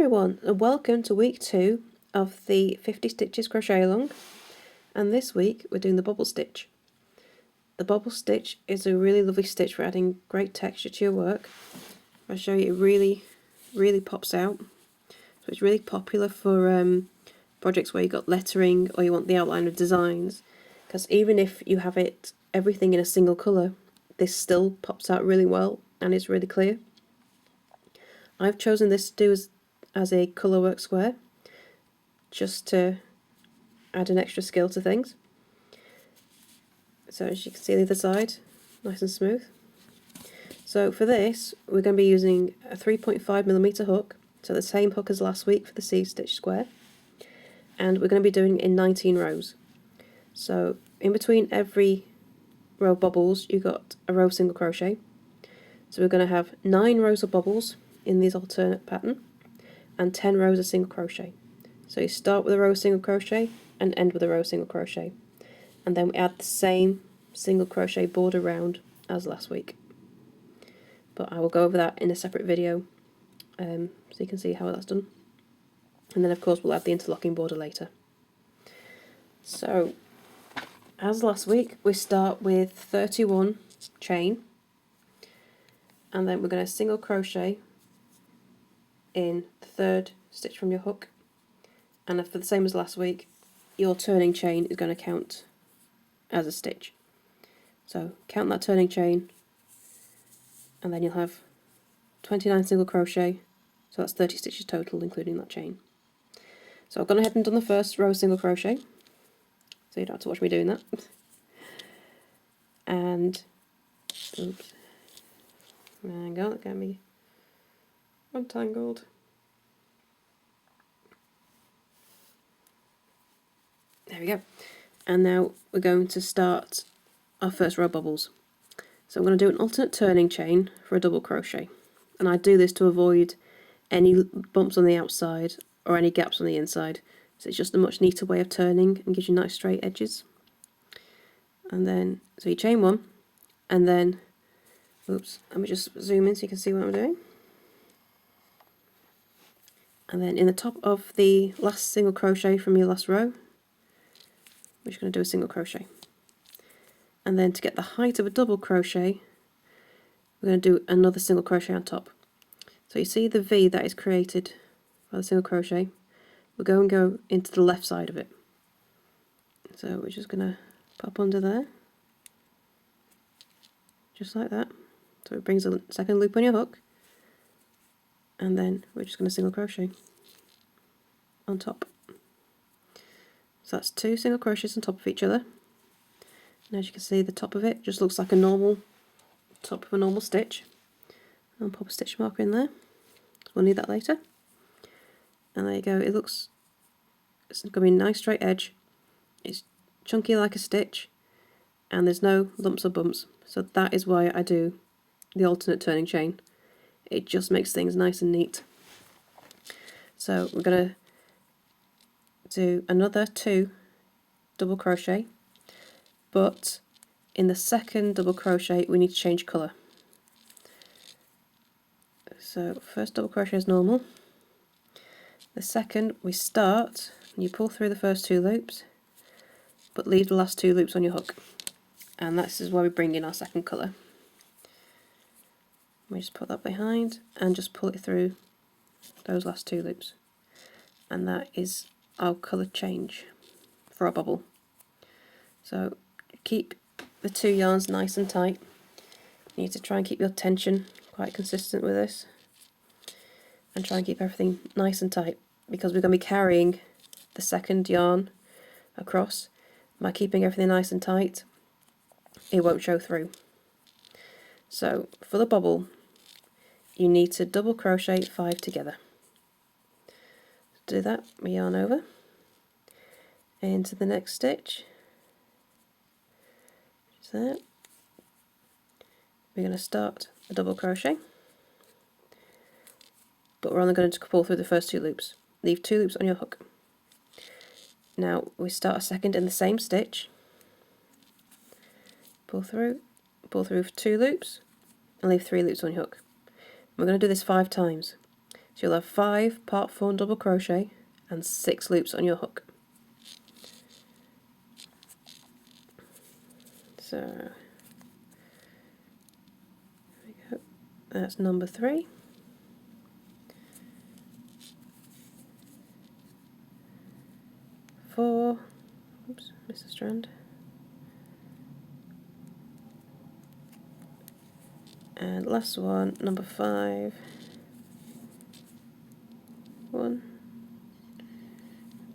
everyone, and welcome to week 2 of the 50 stitches crochet along, and this week we're doing the bobble stitch. The bobble stitch is a really lovely stitch for adding great texture to your work. I'll show you, it really pops out. So it's really popular for projects where you've got lettering or you want the outline of designs, because even if you have everything in a single colour, this still pops out really well and it's really clear. I've chosen this to do as a colourwork square, just to add an extra skill to things. So as you can see the other side, nice and smooth. So for this, we're going to be using a 3.5mm hook, so the same hook as last week for the C-stitch square, and we're going to be doing it in 19 rows. So in between every row of bobbles, you've got a row of single crochet. So we're going to have 9 rows of bobbles in this alternate pattern and 10 rows of single crochet. So you start with a row of single crochet and end with a row of single crochet, and then we add the same single crochet border round as last week, but I will go over that in a separate video so you can see how that's done, and then of course we'll add the interlocking border later. So as last week, we start with 31 chain, and then we're going to single crochet in the third stitch from your hook, and for the same as last week, your turning chain is going to count as a stitch. So count that turning chain, and then you'll have 29 single crochet, so that's 30 stitches total including that chain. So I've gone ahead and done the first row of single crochet, so you don't have to watch me doing that. And oops, hang on, that got me untangled. There we go. And now we're going to start our first row of bobbles. So I'm going to do an alternate turning chain for a double crochet, and I do this to avoid any bumps on the outside or any gaps on the inside, so it's just a much neater way of turning and gives you nice straight edges. And then, so you chain one, and then, oops, let me just zoom in so you can see what I'm doing. And then in the top of the last single crochet from your last row, we're just going to do a single crochet. And then to get the height of a double crochet, we're going to do another single crochet on top. So you see the V that is created by the single crochet, we're going to go into the left side of it. So we're just going to pop under there, just like that. So it brings a second loop on your hook, and then we're just going to single crochet on top. So that's 2 single crochets on top of each other, and as you can see the top of it just looks like a normal top of a normal stitch. I'll pop a stitch marker in there, we'll need that later. And there you go, it's going to be a nice straight edge, it's chunky like a stitch, and there's no lumps or bumps, so that is why I do the alternate turning chain. It just makes things nice and neat. So we're going to do another 2 double crochet, but in the second double crochet we need to change colour. So first double crochet is normal, the second we start and you pull through the first 2 loops but leave the last 2 loops on your hook, and this is where we bring in our second colour. We just put that behind and just pull it through those last 2 loops, and that is our colour change for our bobble. So keep the 2 yarns nice and tight. You need to try and keep your tension quite consistent with this, and try and keep everything nice and tight, because we're going to be carrying the second yarn across. By keeping everything nice and tight, it won't show through. So for the bobble, you need to double crochet 5 together. To do that, we yarn over into the next stitch, just there. We're going to start a double crochet, but we're only going to pull through the first 2 loops. Leave 2 loops on your hook. Now we start a second in the same stitch, pull through for 2 loops, and leave 3 loops on your hook. We're going to do this 5 times. So you'll have 5 part 4 double crochet and 6 loops on your hook. So there we go. That's number 3. Four. Oops, missed a strand. And last one, number 5. 1,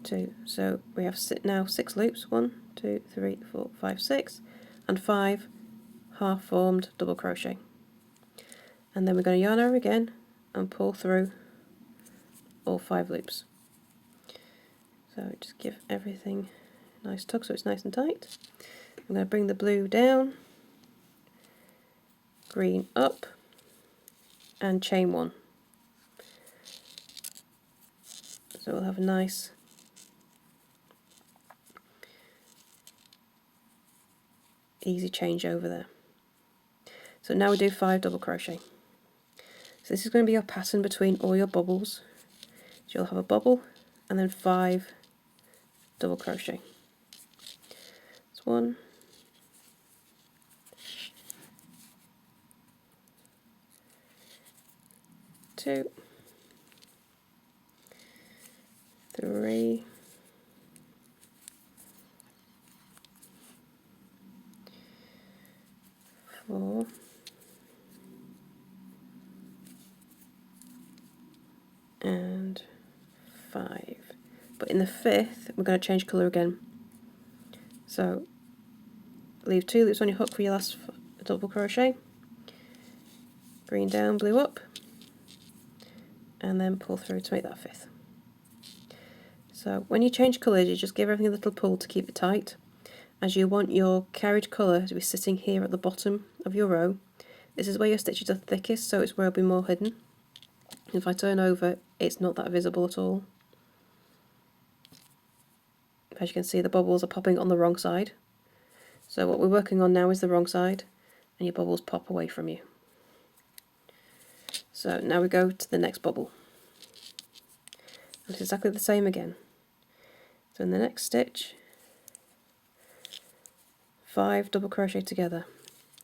2. So we have now 6 loops. 1, 2, 3, 4, 5, 6, and 5 half formed double crochet. And then we're going to yarn over again and pull through all 5 loops. So just give everything a nice tug so it's nice and tight. I'm going to bring the blue down, green up, and chain 1. So we'll have a nice easy change over there. So now we do 5 double crochet. So this is going to be your pattern between all your bobbles. So you'll have a bobble and then 5 double crochet. It's 1, 2, 3, 4, and 5. But in the 5th, we're going to change colour again. So leave 2 loops on your hook for your last double crochet. Green down, blue up, and then pull through to make that 5th. So when you change colours, you just give everything a little pull to keep it tight, as you want your carried colour to be sitting here at the bottom of your row. This is where your stitches are thickest, so it's where it'll be more hidden. If I turn over, it's not that visible at all. As you can see, the bobbles are popping on the wrong side. So what we're working on now is the wrong side, and your bobbles pop away from you. So now we go to the next bobble. It's exactly the same again. So in the next stitch, 5 double crochet together.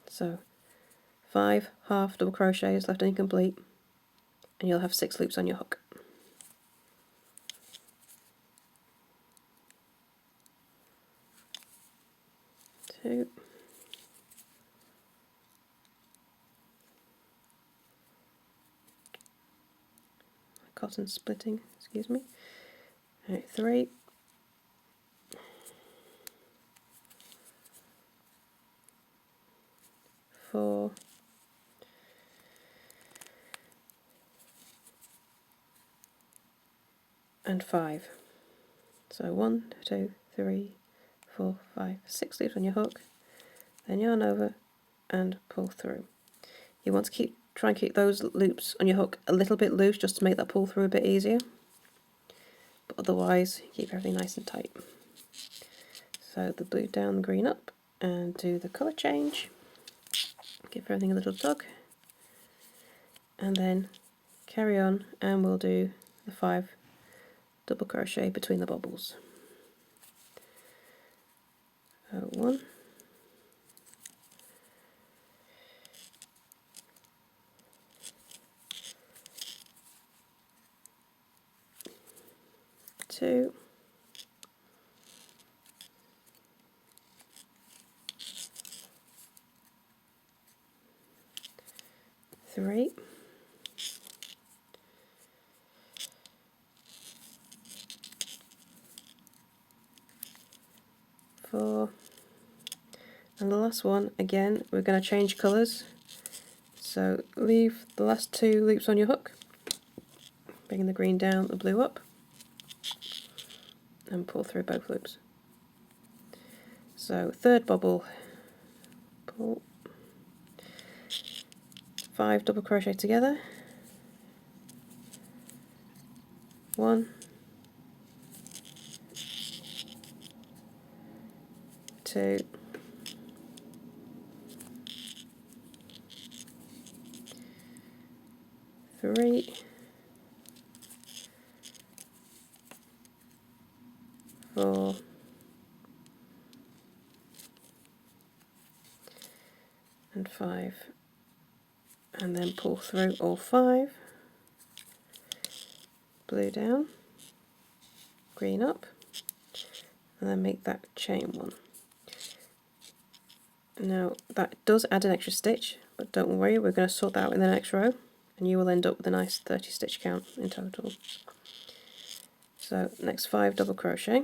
So 5 half double crochets left incomplete, and you'll have 6 loops on your hook. 2, cotton splitting, excuse me. Right, 3, 4, and 5. So 1, 2, 3, 4, 5, 6 loops on your hook, then yarn over and pull through. You want to try and keep those loops on your hook a little bit loose just to make that pull through a bit easier, but otherwise keep everything nice and tight. So the blue down, the green up, and do the colour change. Give everything a little tug, and then carry on, and we'll do the 5 double crochet between the bobbles. 1, 2, 3, 4, and the last one, again, we're going to change colours. So leave the last 2 loops on your hook, bring the green down, the blue up, and pull through both loops. So 3rd bobble, pull, 5 double crochet together, 1, 2, 3, 4, and 5, and then pull through all 5, blue down, green up, and then make that chain 1. Now that does add an extra stitch, but don't worry, we're going to sort that out in the next row, and you will end up with a nice 30 stitch count in total. So next 5 double crochet,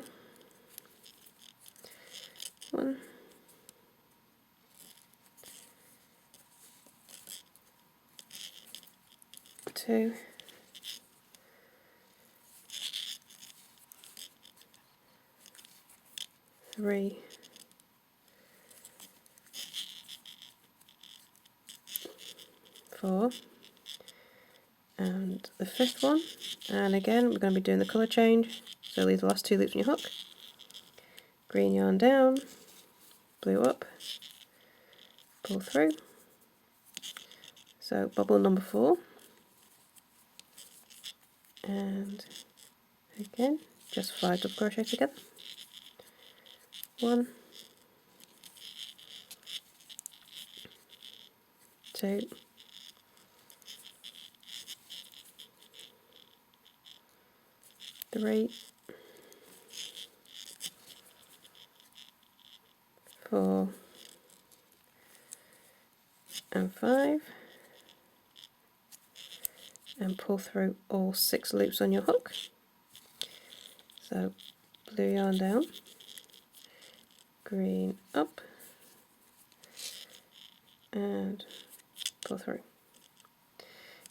1, 2, 3, 4, and the 5th one, and again we're going to be doing the colour change, so leave the last 2 loops on your hook, green yarn down, blue up, pull through, so bubble number 4, and again just 5 double crochet together, 1, 2, 3, 4, and 5, and pull through all 6 loops on your hook. So blue yarn down, green up, and pull through.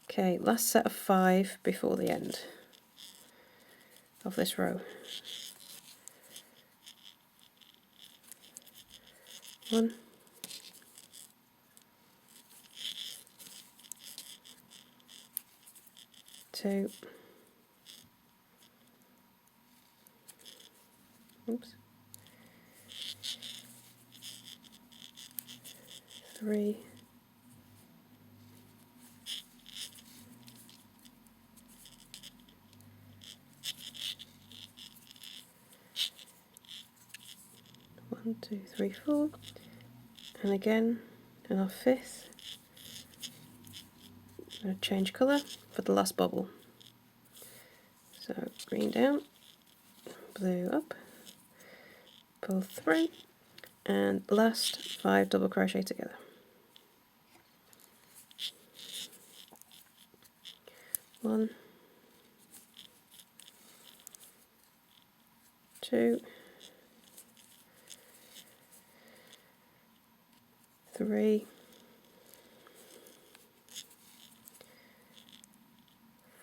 Okay, last set of 5 before the end of this row. 1, 2, oops, 3, 1, 2, 3, 4, and again in our 5th, I'm going to change colour for the last bobble. So green down, blue up, pull through, and last 5 double crochet together. 1, 2, 3,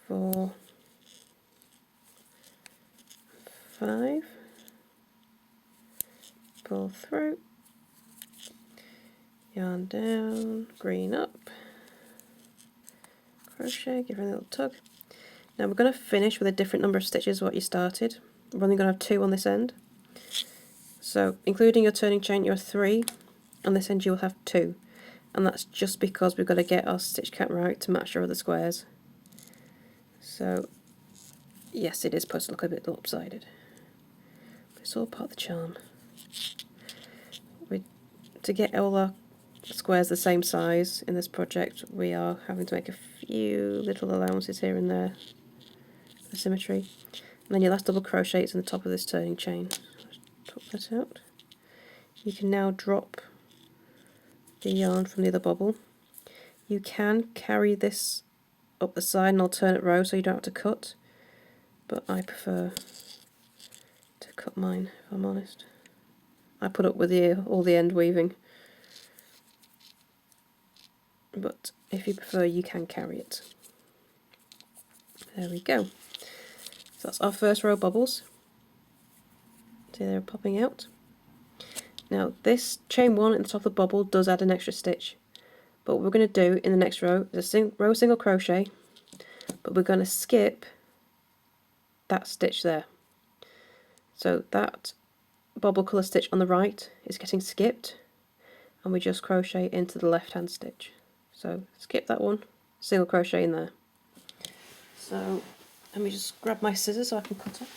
4, 5, pull through, yarn down, green up, crochet, give it a little tug. Now we're going to finish with a different number of stitches what you started. We're only going to have 2 on this end. So including your turning chain, you're 3. On this end you will have 2. And that's just because we've got to get our stitch count right to match our other squares. So yes, it is supposed to look a bit lopsided, but it's all part of the charm. To get all our squares the same size in this project, we are having to make a few little allowances here and there for symmetry. And then your last double crochet is in the top of this turning chain. Let's pop that out. You can now drop the yarn from the other bobble. You can carry this up the side in alternate row so you don't have to cut, but I prefer to cut mine, if I'm honest. I put up with all the end weaving, but if you prefer you can carry it. There we go. So that's our first row of bubbles. See, they're popping out. Now this chain 1 in the top of the bubble does add an extra stitch, but what we're going to do in the next row is a row single crochet, but we're going to skip that stitch there. So that bobble colour stitch on the right is getting skipped, and we just crochet into the left hand stitch. So skip that one, single crochet in there. So let me just grab my scissors so I can cut it.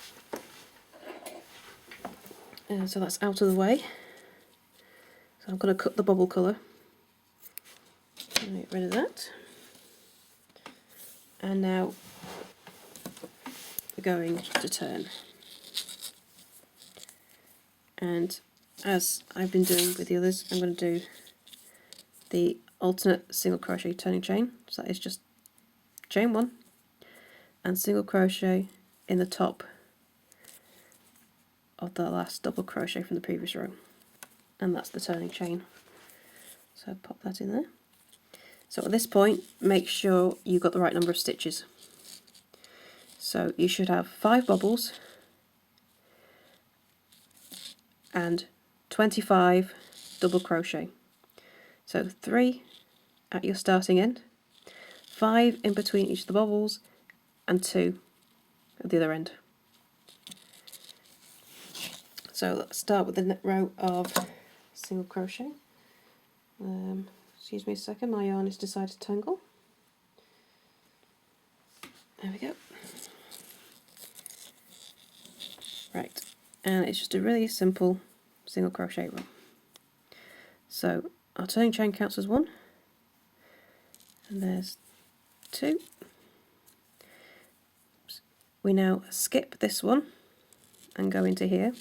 So that's out of the way. So I'm going to cut the bubble colour. Get rid of that. And now we're going to turn. And as I've been doing with the others, I'm going to do the alternate single crochet turning chain. So that is just chain 1 and single crochet in the top of the last double crochet from the previous row, and that's the turning chain. So pop that in there. So at this point, make sure you got the right number of stitches. So you should have 5 bobbles and 25 double crochet. So 3 at your starting end, 5 in between each of the bobbles, and 2 at the other end. So let's start with the row of single crochet. Excuse me a second, my yarn has decided to tangle. There we go. Right, and it's just a really simple single crochet row. So our turning chain counts as 1, and there's 2. We now skip this one and go into here,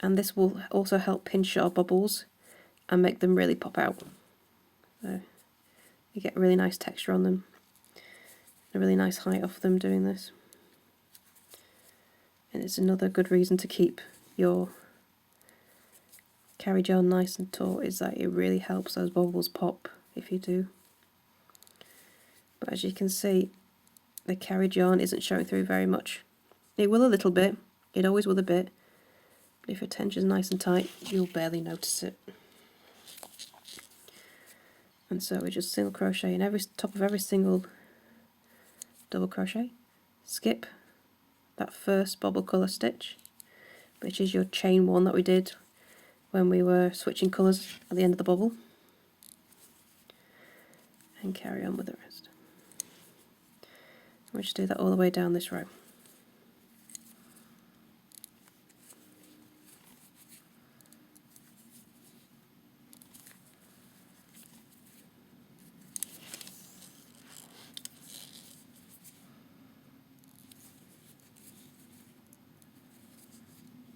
and this will also help pinch our bubbles and make them really pop out. So you get a really nice texture on them, a really nice height off them doing this. And it's another good reason to keep your carriage yarn nice and taut, is that it really helps those bubbles pop if you do. But as you can see, the carriage yarn isn't showing through very much. It will a little bit, it always will a bit, but if your tension's nice and tight, you'll barely notice it. And so we just single crochet in every top of every single double crochet, skip that first bobble colour stitch, which is your chain 1 that we did when we were switching colours at the end of the bubble, and carry on with the rest. We'll just do that all the way down this row.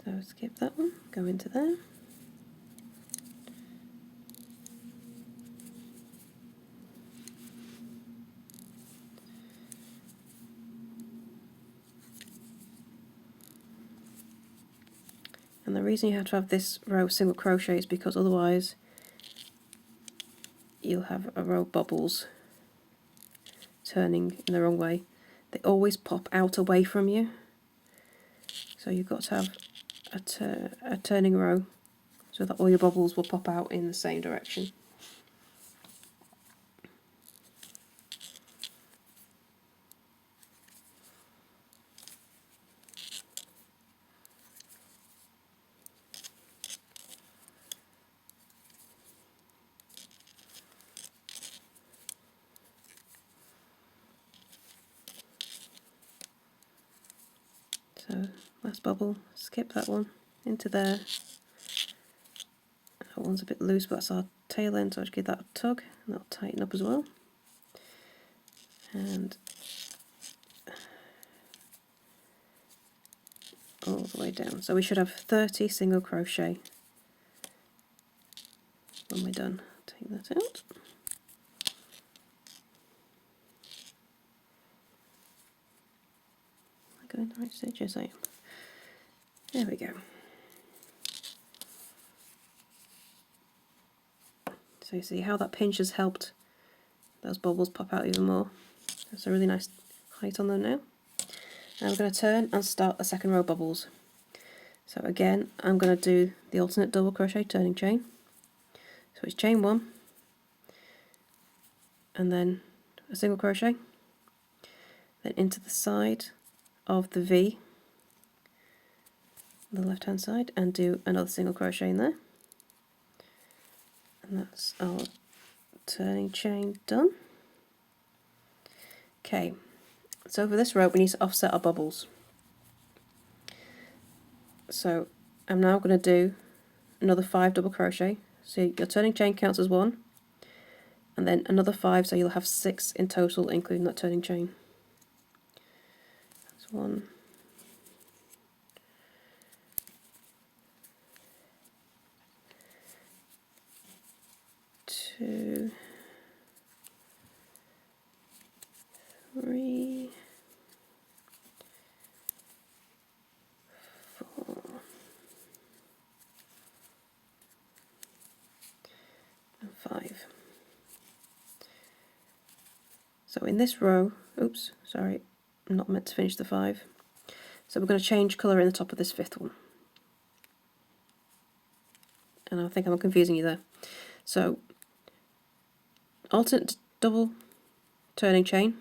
So skip that one, go into there. And the reason you have to have this row of single crochet is because otherwise you'll have a row of bubbles turning in the wrong way. They always pop out away from you, so you've got to have a turning row so that all your bubbles will pop out in the same direction. So last bubble, skip that one into there. That one's a bit loose, but that's our tail end, so I'll just give that a tug, and that'll tighten up as well. And all the way down. So we should have 30 single crochet when we're done. Take that out. Am I going the right stitch? Yes, I am. There we go. So you see how that pinch has helped those bubbles pop out even more. There's a really nice height on them now. Now we're going to turn and start the second row of bubbles. So again, I'm going to do the alternate double crochet turning chain. So it's chain 1, and then a single crochet, then into the side of the V on the left hand side, and do another single crochet in there. And that's our turning chain done. Okay, so for this row we need to offset our bubbles. So I'm now going to do another 5 double crochet. So your turning chain counts as 1, and then another 5, so you'll have 6 in total, including that turning chain. That's 1, 2, 3, 4, and 5. So in this row, oops, sorry, I'm not meant to finish the 5. So we're going to change colour in the top of this 5th one. And I think I'm confusing you there. So alternate double turning chain,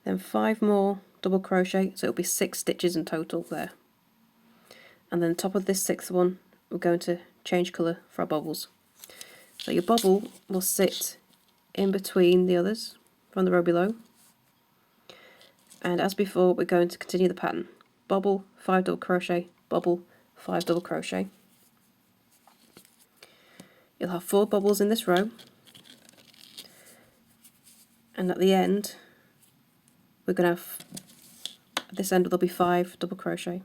then 5 more double crochet, so it'll be 6 stitches in total there. And then top of this 6th one, we're going to change colour for our bobbles. So your bobble will sit in between the others from the row below. And as before, we're going to continue the pattern. Bobble, 5 double crochet, bobble, 5 double crochet. You'll have 4 bobbles in this row. And at the end, we're going to have, at this end there'll be 5 double crochet.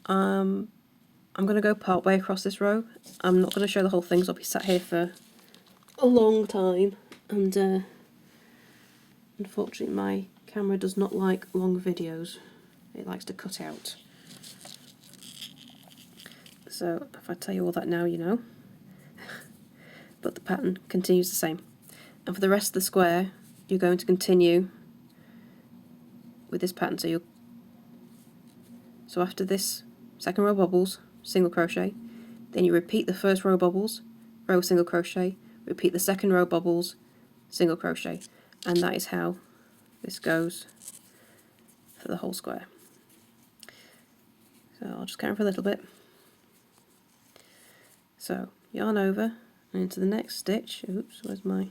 I'm going to go part way across this row. I'm not going to show the whole thing, so I'll be sat here for a long time, and unfortunately my camera does not like long videos. It likes to cut out. So if I tell you all that now, you know. But the pattern continues the same. And for the rest of the square, you're going to continue with this pattern. So after this second row bobbles, single crochet, then you repeat the first row bobbles, row single crochet, repeat the second row bobbles, single crochet, and that is how this goes for the whole square. So I'll just carry on for a little bit. So yarn over and into the next stitch. Oops, where's my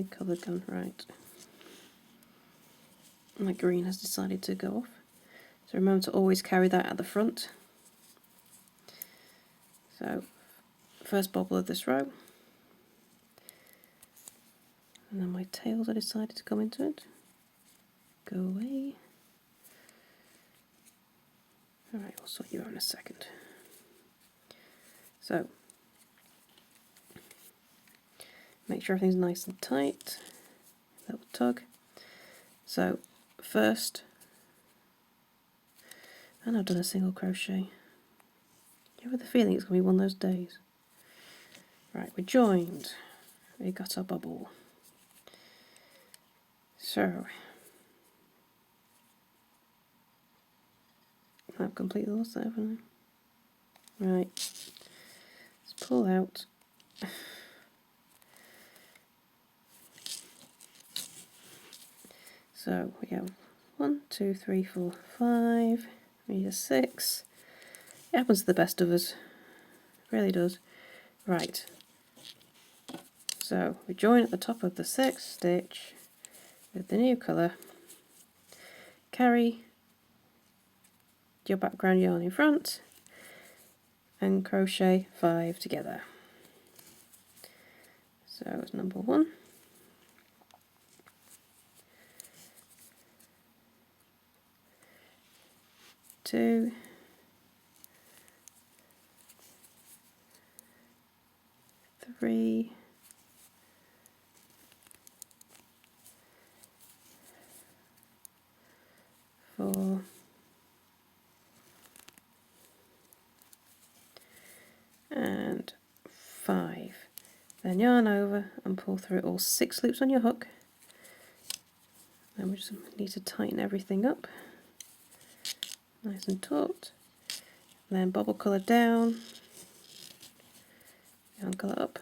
colour gone? Right. My green has decided to go off. So remember to always carry that at the front. So first bobble of this row. And then my tails I decided to come into it. Go away. Alright, I'll sort you out in a second. So make sure everything's nice and tight. Little tug. So first, and I've done a single crochet. You have the feeling it's going to be one of those days. Right, we're joined. We got our bobble. So I've completely lost that, haven't I? Right, let's pull out. So we have 1, 2, 3, 4, 5. We need a 6. It happens to the best of us. It really does. Right. So we join at the top of the 6th stitch with the new colour. Carry your background yarn in front and crochet 5 together. So it's number 1. 2, 3, 4, and 5. Then yarn over and pull through all 6 loops on your hook. Then we just need to tighten everything up, nice and taut. And then bobble colour down, yarn colour up,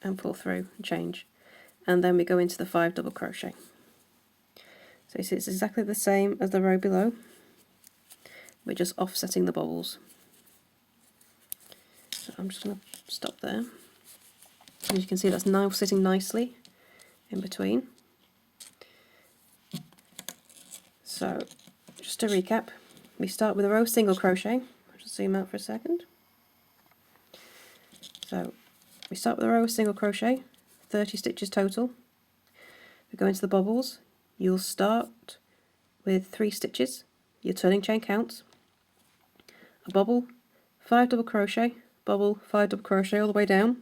and pull through and change. And then we go into the 5 double crochet. So you see it's exactly the same as the row below. We're just offsetting the bobbles. So I'm just going to stop there. As you can see, that's now sitting nicely in between. So just to recap, we start with a row of single crochet. I'll just zoom out for a second. So we start with a row of single crochet, 30 stitches total. We go into the bobbles. You'll start with 3 stitches, your turning chain counts, a bobble, 5 double crochet, bobble, 5 double crochet all the way down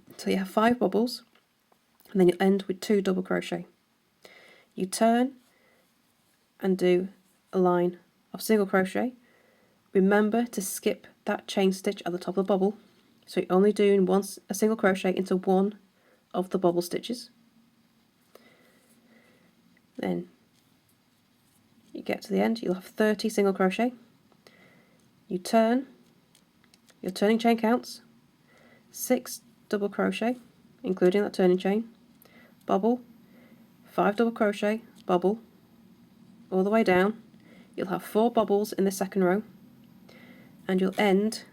until you have 5 bobbles, and then you end with 2 double crochet. You turn and do a line of single crochet. Remember to skip that chain stitch at the top of the bobble, so you're only doing a single crochet into one of the bobble stitches. Then you get to the end, you'll have 30 single crochet. You turn, your turning chain counts, 6 double crochet, including that turning chain, bobble, 5 double crochet, bobble, all the way down. You'll have 4 bobbles in the second row, and you'll end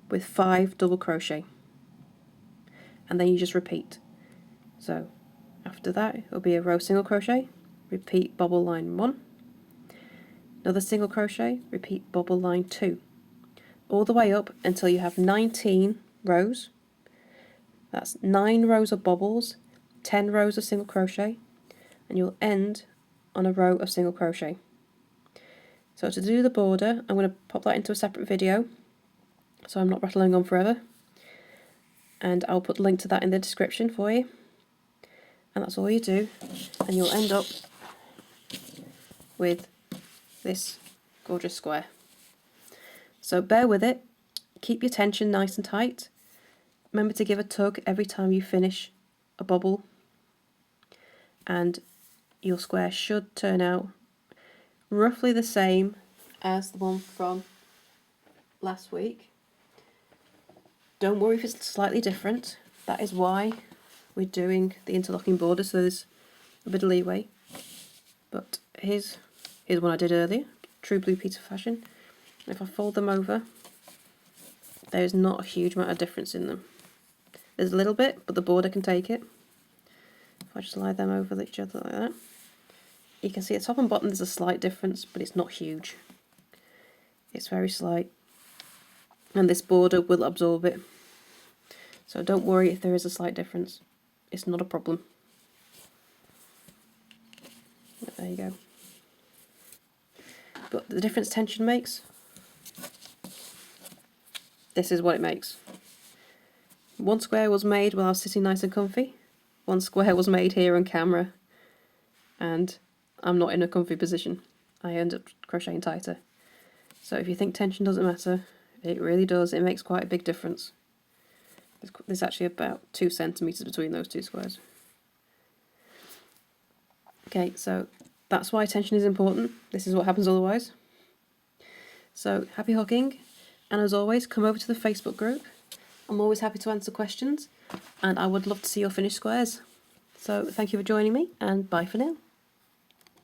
with 5 double crochet, and then you just repeat. So after that it'll be a row single crochet, repeat bobble line 1, another single crochet, repeat bobble line 2, all the way up until you have 19 rows. That's 9 rows of bobbles, 10 rows of single crochet, and you'll end on a row of single crochet. So to do the border, I'm going to pop that into a separate video so I'm not rattling on forever, and I'll put a link to that in the description for you. And that's all you do, and you'll end up with this gorgeous square. So bear with it, keep your tension nice and tight. Remember to give a tug every time you finish a bobble, and your square should turn out roughly the same as the one from last week. Don't worry if it's slightly different, that is why we're doing the interlocking border, so there's a bit of leeway. But here's one I did earlier, true Blue Peter fashion. If I fold them over, there's not a huge amount of difference in them. There's a little bit, but the border can take it. If I just lie them over each other like that, you can see at top and bottom there's a slight difference, but it's not huge. It's very slight, and this border will absorb it. So don't worry if there is a slight difference. It's not a problem. There you go. But the difference tension makes, this is what it makes. One square was made while I was sitting nice and comfy. One square was made here on camera, and I'm not in a comfy position. I end up crocheting tighter. So if you think tension doesn't matter, it really does. It makes quite a big difference. There's actually about 2 centimeters between those 2 squares. Okay, so that's why tension is important. This is what happens otherwise. So happy hooking, and as always, come over to the Facebook group. I'm always happy to answer questions, and I would love to see your finished squares. So thank you for joining me, and bye for now.